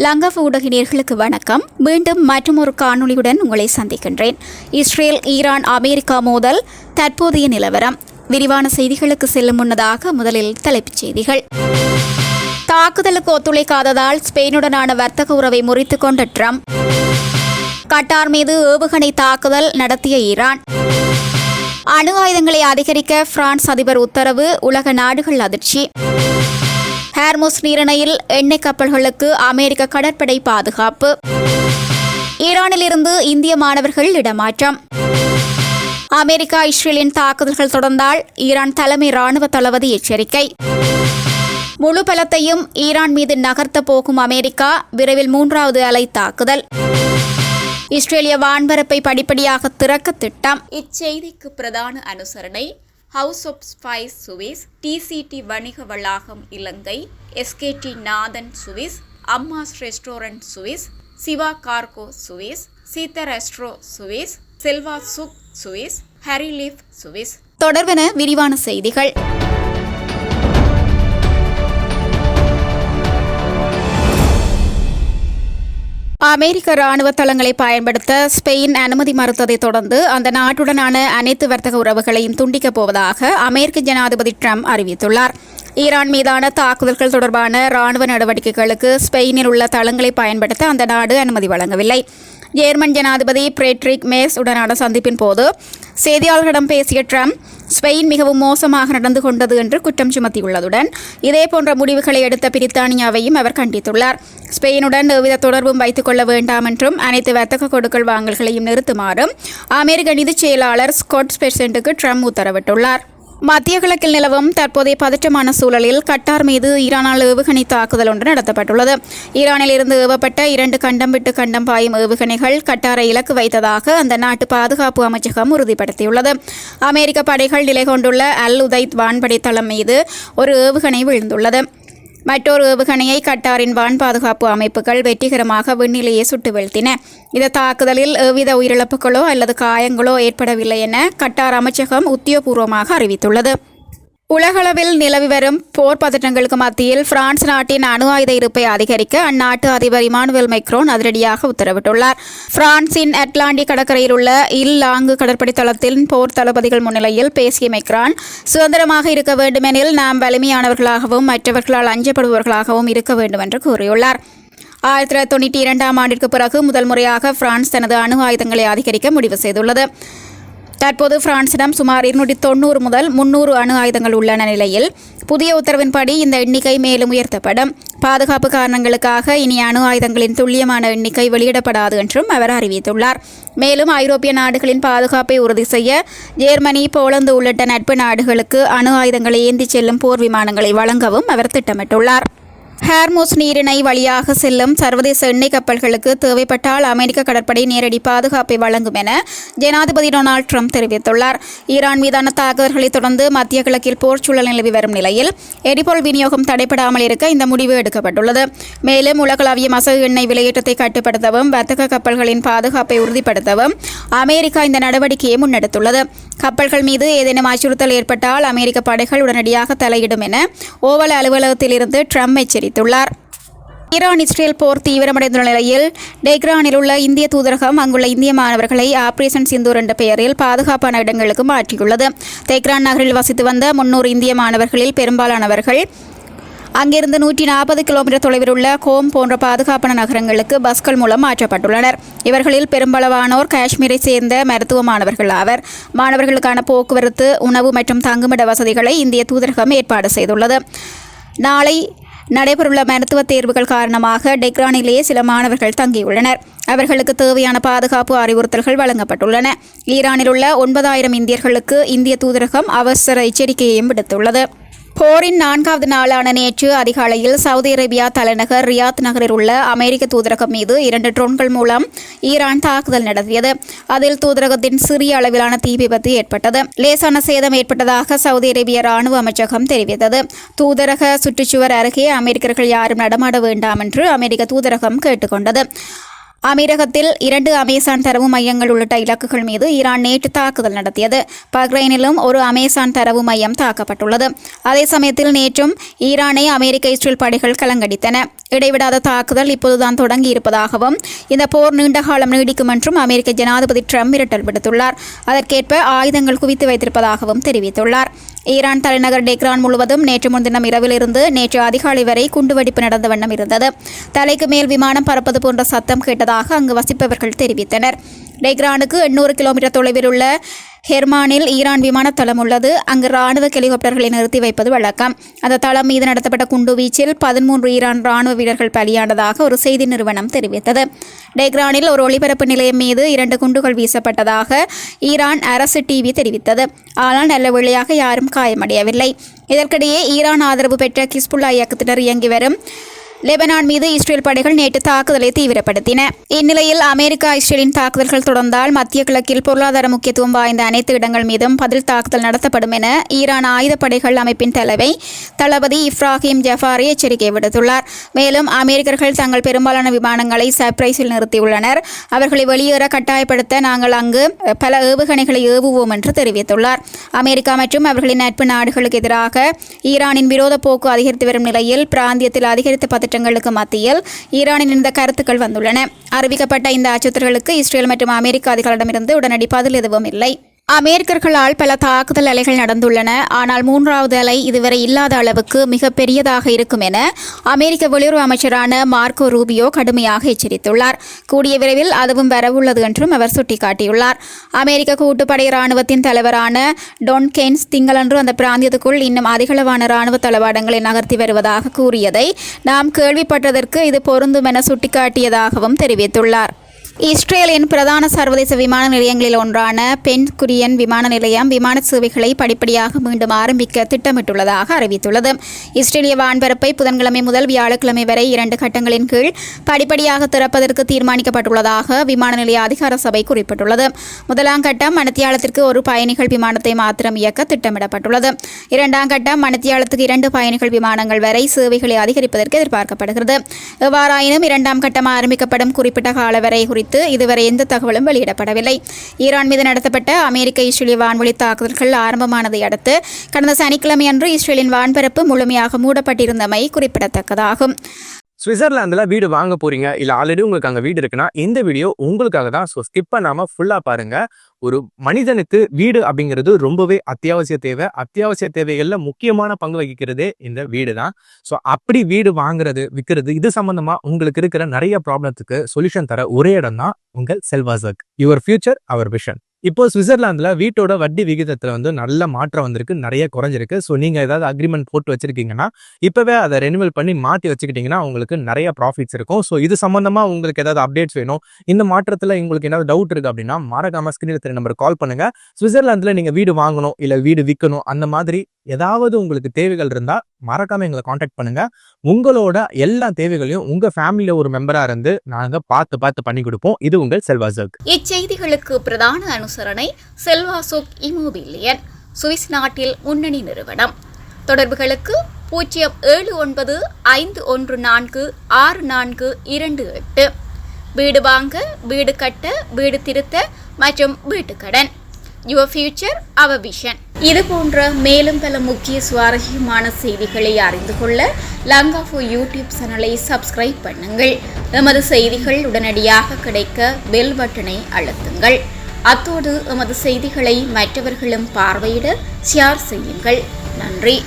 லங்கா ஊடகினர்களுக்கு வணக்கம். மீண்டும் மற்றொரு காணொளியுடன் உங்களை சந்திக்கின்றேன். இஸ்ரேல் ஈரான் அமெரிக்கா மோதல் தற்போதைய நிலவரம். விரிவான செய்திகளுக்கு செல்லும் முன்னதாக முதலில் தலைப்புச் செய்திகள். தாக்குதலுக்கு ஒத்துழைக்காததால் ஸ்பெயினுடனான வர்த்தக உறவை முறித்துக் கொண்ட ட்ரம்ப். கட்டார் மீது ஏவுகணை தாக்குதல் நடத்திய ஈரான். அணு ஆயுதங்களை அதிகரிக்க பிரான்ஸ் அதிபர் உத்தரவு. உலக நாடுகள் அதிர்ச்சி. ஹார்முஸ் நீரிணையில் எண்ணெய் கப்பல்களுக்கு அமெரிக்க கடற்படை பாதுகாப்பு. ஈரானிலிருந்து இந்திய மாணவர்கள் இடமாற்றம். அமெரிக்கா இஸ்ரேலின் தாக்குதல்கள் தொடர்ந்தால் ஈரான் தலைமை ராணுவ தளபதி எச்சரிக்கை. முழு பலத்தையும் ஈரான் மீது நகர்த்த போகும் அமெரிக்கா. விரைவில் 3வது அலை தாக்குதல். இஸ்ரேலிய வான்பரப்பை படிப்படியாக திறக்க திட்டம். இச்செய்திக்கு பிரதான அனுசரணை ஹவுஸ் ஆஃப் ஸ்பைஸ் சுவிஸ், டிசிடி வணிக வளாகம் Ilangai, SKD Nathan Swiss, Amma's restaurant Swiss, Siva cargo Swiss, சீத்த ரெஸ்ட்ரோ சுவிஸ், செல்வா சுக் சுவிஸ், ஹரிலீஃப் சுவிஸ். தொடர்பென விரிவான செய்திகள். அமெரிக்க ராணுவ தளங்களை பயன்படுத்த ஸ்பெயின் அனுமதி மறுத்ததை தொடர்ந்து அந்த நாட்டுடனான அனைத்து வர்த்தக உறவுகளையும் துண்டிக்கப் போவதாக அமெரிக்க ஜனாதிபதி ட்ரம்ப் அறிவித்துள்ளார். ஈரான் மீதான தாக்குதல்கள் தொடர்பான ராணுவ நடவடிக்கைகளுக்கு ஸ்பெயினில் உள்ள தளங்களை பயன்படுத்த அந்த நாடு அனுமதி வழங்கவில்லை. ஜெர்மன் ஜனாதிபதி ஃபிரெட்ரிக் மேர்ஸ் உடனான சந்திப்பின் போது செய்தியாளர்களிடம் பேசிய ட்ரம்ப் ஸ்பெயின் மிகவும் மோசமாக நடந்து கொண்டது என்று குற்றம் சுமத்தியுள்ளதுடன் இதேபோன்ற முடிவுகளை எடுத்த பிரித்தானியாவையும் அவர் கண்டித்துள்ளார். ஸ்பெயினுடன் எவ்வித தொடர்பும் வைத்துக் கொள்ள வேண்டாம் என்றும் அனைத்து வர்த்தக கொடுக்கல் வாங்கல்களையும் நிறுத்துமாறும் அமெரிக்க நிதிச் செயலாளர் ஸ்காட் பெசன்ட்டுக்கு ட்ரம்ப் உத்தரவிட்டுள்ளார். மத்திய கிழக்கில் நிலவும் தற்போதைய பதற்றமான சூழலில் கட்டார் மீது ஈரானால் ஏவுகணை தாக்குதல் ஒன்று நடத்தப்பட்டுள்ளது. ஈரானில் இருந்து ஏவப்பட்ட 2 கண்டம் விட்டு கண்டம் பாயும் ஏவுகணைகள் கட்டாரை இலக்கு வைத்ததாக அந்த நாட்டு பாதுகாப்பு அமைச்சகம் உறுதிப்படுத்தியுள்ளது. அமெரிக்க படைகள் நிலை கொண்டுள்ள அல் உதைத் வான்படை தளம் மீது ஒரு ஏவுகணை விழுந்துள்ளது. மற்றொரு ஏவுகணையை கட்டாரின் வான் பாதுகாப்பு அமைப்புகள் வெற்றிகரமாக விண்ணிலேயே சுட்டு வீழ்த்தின. இந்த தாக்குதலில் எவ்வித உயிரிழப்புகளோ அல்லது காயங்களோ ஏற்படவில்லை என கட்டார் அமைச்சகம் உத்தியோகபூர்வமாக அறிவித்துள்ளது. உலகளவில் நிலவி வரும் போர் பதற்றங்களுக்கு மத்தியில் பிரான்ஸ் நாட்டின் அணு ஆயுத இருப்பை அதிகரிக்க அந்நாட்டு அதிபர் இமானுவேல் மெக்ரோன் அதிரடியாக உத்தரவிட்டுள்ளார். பிரான்சின் அட்லாண்டிக் கடற்கரையில் உள்ள இல் லாங்கு கடற்படை தளத்தின் போர் தளபதிகள் முன்னிலையில் பேசிய மெக்ரான், சுதந்திரமாக இருக்க வேண்டுமெனில் நாம் வலிமையானவர்களாகவும் மற்றவர்களால் அஞ்சப்படுபவர்களாகவும் இருக்க வேண்டும் என்று கூறியுள்ளார். 1992ஆம் ஆண்டிற்கு பிறகு முதல் முறையாக பிரான்ஸ் தனது அணு ஆயுதங்களை அதிகரிக்க முடிவு செய்துள்ளது. தற்போது பிரான்சிடம் சுமார் 290 முதல் 300 அணு ஆயுதங்கள் உள்ளன நிலையில் புதிய உத்தரவின்படி இந்த எண்ணிக்கை மேலும் உயர்த்தப்படும். பாதுகாப்பு காரணங்களுக்காக இனி அணு ஆயுதங்களின் துல்லியமான எண்ணிக்கை வெளியிடப்படாது என்றும் அவர் அறிவித்துள்ளார். மேலும் ஐரோப்பிய நாடுகளின் பாதுகாப்பை உறுதி செய்ய ஜெர்மனி, போலந்து உள்ளிட்ட நட்பு நாடுகளுக்கு அணு ஆயுதங்களை ஏந்திச் செல்லும் போர் விமானங்களை வழங்கவும் அவர் திட்டமிட்டுள்ளார். ஹார்முஸ் நீரிணை வழியாக செல்லும் சர்வதேச எண்ணெய் கப்பல்களுக்கு தேவைப்பட்டால் அமெரிக்க கடற்படை நேரடி பாதுகாப்பை வழங்கும் என ஜனாதிபதி டொனால்ட் ட்ரம்ப் தெரிவித்துள்ளார். ஈரான் மீதான தாக்குதல்களை தொடர்ந்து மத்திய கிழக்கில் போர் சூழல் நிலவி வரும் நிலையில் எரிபொருள் விநியோகம் தடைபடாமல் இருக்க இந்த முடிவு எடுக்கப்பட்டுள்ளது. மேலும் உலகளவிய மசகு எண்ணெய் விலையேற்றத்தை கட்டுப்படுத்தவும் வர்த்தக கப்பல்களின் பாதுகாப்பை உறுதிப்படுத்தவும் அமெரிக்கா இந்த நடவடிக்கையை முன்னெடுத்துள்ளது. கப்பல்கள் மீது ஏதேனும் அச்சுறுத்தல் ஏற்பட்டால் அமெரிக்க படைகள் உடனடியாக தலையிடும் என ஓவல் அலுவலகத்தில் இருந்து ட்ரம்ப் எச்சரித்துள்ளார். ஈரான் இஸ்ரேல் போர் தீவிரமடைந்துள்ள நிலையில் டெஹ்ரானில் உள்ள இந்திய தூதரகம் அங்குள்ள இந்திய மாணவர்களை ஆபரேஷன் சிந்தூர் என்ற பெயரில் பாதுகாப்பான இடங்களுக்கு மாற்றியுள்ளது. தெஹ்ரான் நகரில் வசித்து வந்த 300 இந்திய மாணவர்களில் பெரும்பாலானவர்கள் அங்கிருந்து 140 கிலோமீட்டர் தொலைவில் உள்ள கோம் போன்ற பாதுகாப்பான நகரங்களுக்கு பஸ்கள் மூலம் மாற்றப்பட்டுள்ளனர். இவர்களில் பெரும்பாலானோர் காஷ்மீரை சேர்ந்த மருத்துவ மாணவர்கள் ஆவர். மாணவர்களுக்கான போக்குவரத்து, உணவு மற்றும் தங்குமிட வசதிகளை இந்திய தூதரகம் ஏற்பாடு செய்துள்ளது. நாளை நடைபெறவுள்ள மருத்துவ தேர்வுகள் காரணமாக டெஹ்ரானிலேயே சில மாணவர்கள் தங்கியுள்ளனர். அவர்களுக்கு தேவையான பாதுகாப்பு அறிவுறுத்தல்கள் வழங்கப்பட்டுள்ளன. ஈரானில் உள்ள 9000 இந்தியர்களுக்கு இந்திய தூதரகம் அவசர எச்சரிக்கையையும் விடுத்துள்ளது. போரின் 4வது நாளான நேற்று அதிகாலையில் சவுதி அரேபியா தலைநகர் ரியாத் நகரில் உள்ள அமெரிக்க தூதரகம் மீது 2 ட்ரோன்கள் மூலம் ஈரான் தாக்குதல் நடத்தியது. அதில் தூதரகத்தின் சிறிய அளவிலான தீ விபத்து ஏற்பட்டது. லேசான சேதம் ஏற்பட்டதாக சவுதி அரேபிய ராணுவ அமைச்சகம் தெரிவித்தது. தூதரக சுற்றுச்சுவர் அருகே அமெரிக்கர்கள் யாரும் நடமாட வேண்டாம் என்று அமெரிக்க தூதரகம் கேட்டுக்கொண்டது. அமீரகத்தில் 2 அமேசான் தரவு மையங்கள் உள்ளிட்ட இலக்குகள் மீது ஈரான் நேற்று தாக்குதல் நடத்தியது. பஹ்ரைனிலும் ஒரு அமேசான் தரவு மையம் தாக்கப்பட்டுள்ளது. அதே சமயத்தில் நேற்றும் ஈரானை அமெரிக்க இஸ்ரேல் படைகள் கலங்கடித்தன. இடைவிடாத தாக்குதல் இப்போதுதான் தொடங்கியிருப்பதாகவும் இந்த போர் நீண்ட காலம் நீடிக்கும் என்றும் அமெரிக்க ஜனாதிபதி ட்ரம்ப் மிரட்டல் விடுத்துள்ளார். அதற்கேற்ப ஆயுதங்கள் குவித்து வைத்திருப்பதாகவும் தெரிவித்துள்ளார். ஈரான் தலைநகர் டெஹ்ரான் முழுவதும் நேற்று முன்தினம் இரவிலிருந்து நேற்று அதிகாலை வரை குண்டுவெடிப்பு நடந்த வண்ணம் இருந்தது. தலைக்கு மேல் விமானம் பறப்பது போன்ற சத்தம் கேட்டதாக அங்கு வசிப்பவர்கள் தெரிவித்தனர். டெஹ்ரானுக்கு 800 கிலோமீட்டர் தொலைவில் உள்ள ஹெர்மானில் ஈரான் விமானத்தளம் உள்ளது. அங்கு ராணுவ ஹெலிகாப்டர்களை நிறுத்தி வைப்பது வழக்கம். அந்த தளம் மீது நடத்தப்பட்ட குண்டுவீச்சில் 13 ஈரான் ராணுவ வீரர்கள் பலியானதாக ஒரு செய்தி நிறுவனம் தெரிவித்தது. டெஹ்ரானில் ஒரு ஒளிபரப்பு நிலையம் மீது 2 குண்டுகள் வீசப்பட்டதாக ஈரான் அரசு டிவி தெரிவித்தது. ஆனால் நல்ல வேளையாக யாரும் காயமடையவில்லை. இதற்கிடையே ஈரான் ஆதரவு பெற்ற கிஸ்புல்லா இயக்கத்தினர் இயங்கி வரும் லெபனான் மீது இஸ்ரேல் படைகள் நேற்று தாக்குதலை தீவிரப்படுத்தின. இந்நிலையில் அமெரிக்கா இஸ்ரேலின் தாக்குதல்கள் தொடர்ந்தால் மத்திய கிழக்கில் பொருளாதார முக்கியத்துவம் வாய்ந்த அனைத்து இடங்கள் மீதும் பதில் தாக்குதல் நடத்தப்படும் என ஈரான் ஆயுதப்படைகள் அமைப்பின் தளபதி இப்ராஹிம் ஜஃபாரி எச்சரிக்கை விடுத்துள்ளார். மேலும் அமெரிக்கர்கள் தங்கள் பெரும்பாலான விமானங்களை சர்ப்ரைஸில் நிறுத்தியுள்ளனர். அவர்களை வெளியேற கட்டாயப்படுத்த நாங்கள் அங்கு பல ஏவுகணைகளை ஏவுவோம் என்று தெரிவித்துள்ளார். அமெரிக்கா மற்றும் அவர்களின் நட்பு நாடுகளுக்கு எதிராக ஈரானின் விரோத போக்கு அதிகரித்து வரும் நிலையில் பிராந்தியத்தில் அதிகரித்த பதற்றங்களுக்கு மத்தியில் ஈரானின் இந்த கருத்துக்கள் வந்துள்ளன. அறிவிக்கப்பட்ட இந்த அச்சுறுத்தல்களுக்கு இஸ்ரேல் மற்றும் அமெரிக்க அதிகாரிடமிருந்து உடனடி பதில் எதுவும் இல்லை. அமெரிக்கர்களால் பல தாக்குதல் அலைகள் நடந்துள்ளன. ஆனால் 3வது அலை இதுவரை இல்லாத அளவுக்கு மிக பெரியதாக இருக்கும் என அமெரிக்க வெளியுறவு அமைச்சரான மார்க்கோ ரூபியோ கடுமையாக எச்சரித்துள்ளார். கூடிய விரைவில் அதுவும் வரவுள்ளது என்றும் அவர் சுட்டிக்காட்டியுள்ளார். அமெரிக்க கூட்டுப்படை ராணுவத்தின் தலைவரான டொன் கென்ஸ் திங்களன்று அந்த பிராந்தியத்துக்குள் இன்னும் அதிகளவான ராணுவ தளவாடங்களை நகர்த்தி வருவதாக கூறியதை நாம் கேள்விப்பட்டதற்கு இது பொருந்தும் என சுட்டிக்காட்டியதாகவும் தெரிவித்துள்ளார். இஸ்ரேலின் பிரதான சர்வதேச விமான நிலையங்களில் ஒன்றான பென் குரியன் விமான நிலையம் விமான சேவைகளை படிப்படியாக மீண்டும் ஆரம்பிக்க திட்டமிட்டுள்ளதாக அறிவித்துள்ளது. இஸ்ரேலிய வான்பரப்பை புதன்கிழமை முதல் வியாழக்கிழமை வரை 2 கட்டங்களின் கீழ் படிப்படியாக திறப்பதற்கு தீர்மானிக்கப்பட்டுள்ளதாக விமான நிலைய அதிகார சபை குறிப்பிட்டுள்ளது. முதலாம் கட்டம் மணித்தியாலத்திற்கு 1 பயணிகள் விமானத்தை மாத்திரம் இயக்க திட்டமிடப்பட்டுள்ளது. 2ஆம் கட்டம் மணித்தியாலத்துக்கு 2 பயணிகள் விமானங்கள் வரை சேவைகளை அதிகரிப்பதற்கு எதிர்பார்க்கப்படுகிறது. எவ்வாறாயினும் 2ஆம் கட்டம் ஆரம்பிக்கப்படும் குறிப்பிட்ட கால வரை இதுவரை எந்த தகவலும் வெளியிடப்படவில்லை. ஈரான் மீது நடத்தப்பட்ட அமெரிக்க இஸ்ரேலிய வான்வழி தாக்குதல்கள் ஆரம்பமானதை அடுத்து கடந்த சனிக்கிழமை அன்று இஸ்ரேலின் வான்பரப்பு முழுமையாக மூடப்பட்டிருந்தமை குறிப்பிடத்தக்கதாகும். சுவிட்சர்லாந்துல வீடு வாங்க போறீங்க, இல்ல ஆல்ரெடி உங்களுக்கு அங்க வீடு இருக்குன்னா இந்த வீடியோ உங்களுக்காக தான். ஸோ ஸ்கிப் பண்ணாம ஃபுல்லா பாருங்க. ஒரு மனிதனுக்கு வீடு அப்படிங்கிறது ரொம்பவே அத்தியாவசிய தேவைகள்ல முக்கியமான பங்கு வகிக்கிறதே இந்த வீடு தான். ஸோ அப்படி வீடு வாங்குறது விற்கிறது இது சம்பந்தமா உங்களுக்கு இருக்கிற நிறைய ப்ராப்ளத்துக்கு சொல்யூஷன் தர ஒரே இடம் தான் உங்கள் செல்வாசக். Your future our vision. இப்போ சுவிட்சர்லாந்துல வீட்டோட வட்டி விகிதத்துல நல்ல மாற்றம் வந்திருக்கு, நிறைய குறைஞ்சிருக்கு. ஸோ நீங்க ஏதாவது அக்ரிமெண்ட் போட்டு வச்சிருக்கீங்கன்னா இப்பவே அதை ரெனிவல் பண்ணி மாற்றி வச்சுக்கிட்டீங்கன்னா உங்களுக்கு நிறைய ப்ராஃபிட்ஸ் இருக்கும். ஸோ இது சம்பந்தமா உங்களுக்கு ஏதாவது அப்டேட்ஸ் வேணும், இந்த மாற்றத்துல உங்களுக்கு ஏதாவது டவுட் இருக்கு அப்படின்னா மறக்காம ஸ்கிரீன்ல தெரிய நம்பருக்கு கால் பண்ணுங்க. சுவிட்சர்லாந்துல நீங்க வீடு வாங்கணும் இல்ல வீடு விற்கணும் அந்த மாதிரி ஏதாவது உங்களுக்கு தேவைகள் இருந்தா மறக்காம எங்களை காண்டாக்ட் பண்ணுங்க. உங்களோட எல்லா தேவைகளையும் உங்க ஃபேமிலியில ஒரு மெம்பரா இருந்து நாங்க பார்த்து பண்ணி கொடுப்போம். இது உங்கள் செல்வாசோக். இச்செய்திகளுக்கு பிரதான அனுசரணை செல்வாசோக் இமோபிலியன், சுவிஸ் நாட்டில் முன்னணி நிறுவனம். தொடர்புகளுக்கு 07951464428. வீடு வாங்க, வீடு கட்ட, வீடு திருத்த மற்றும் வீட்டுக்கடன். Your future our vision. இது போன்ற மேலும் பல முக்கிய சுவாரஸ்யமான செய்திகளை அறிந்து கொள்ள லங்காஃபோ யூடியூப் சேனலை சப்ஸ்கிரைப் பண்ணுங்கள். எமது செய்திகள் உடனடியாக கிடைக்க பெல் பட்டனை அழுத்துங்கள். அத்தோடு எமது செய்திகளை மற்றவர்களும் பார்வையிட ஷேர் செய்யுங்கள். நன்றி.